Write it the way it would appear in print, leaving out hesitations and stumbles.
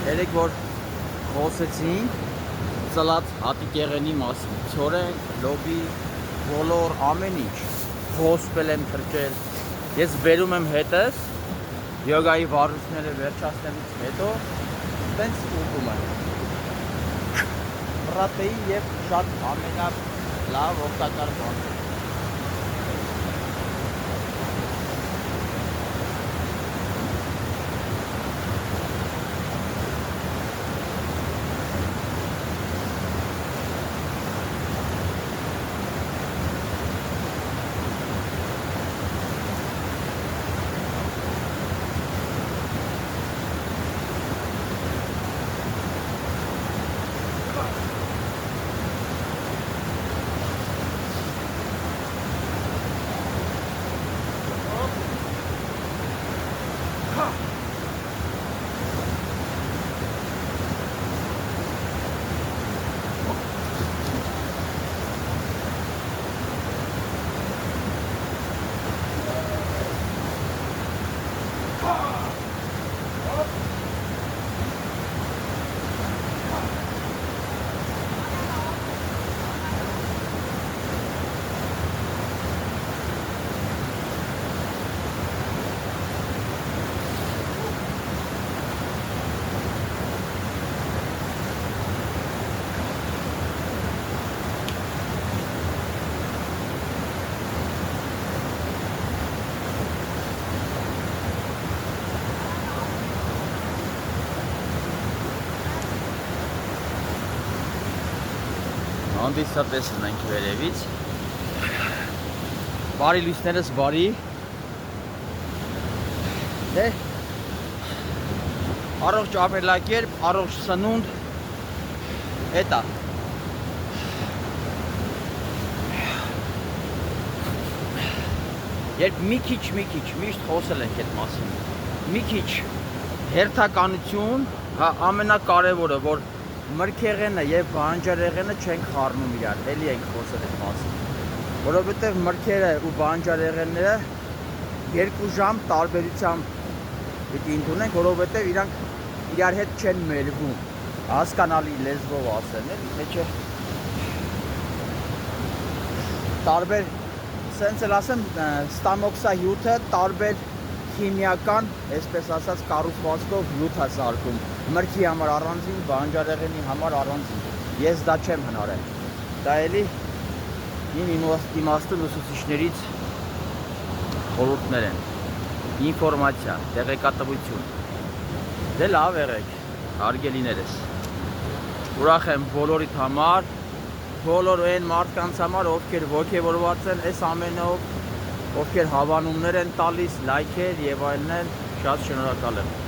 երեք որ խոսեցինք ծլած հատիկեղենի մասին, ցորեն, լոբի, բոլոր ամեն ինչ, հոսպել եմ թրկել, ես բերում եմ հետս, յոգայի վարժությունները վերջացնելուց հետո, տենց ուտում եմ, պրատեին և շատ ամենալավ օգտակար բան։ Հանդիսատես ունենք վերևից, բարի լույսներս բարի, առողջ ապրելակերպ, առողջ սնունդ, էտա, երբ մի քիչ, միշտ խոսել ենք այդ մասին, մի քիչ հերթականություն, ամենակարևորը, որ մրգեղենը և բանջարեղենը չենք խառնում իրար, էլի ենք խոսել այդ մասին, որովհետև մրգերը ու բանջարեղենները 2 ժամ տարբերությամբ պիտի ընդունենք, որովհետև իրանք իրար հետ չեն մերվում, հասկանալի լեզվով ասեն, մեջը տարբեր, սենց էլ ասեմ, ստամոքսահյութը տարբեր քիմիական, այսպես ասած, կառուցվածքով հյութ է սարքում, մրգի համար առանձին, բանջարեղենի համար առանձին, ես դա չեմ հնարել, դա էլի իմ իմաստուն ուսուցիչներից խորհուրդներ են, ինֆորմացիա, տեղեկատվություն, դե լավ եղեք, հարգելիներս, ուրախ եմ բոլորիդ համար, բոլոր այն մարդկանց համար, ովքեր ոգևորված են այս ամենով, ովքեր հավանումներ են տալիս, լայքեր և այլն են, շատ շնորհակալ եմ։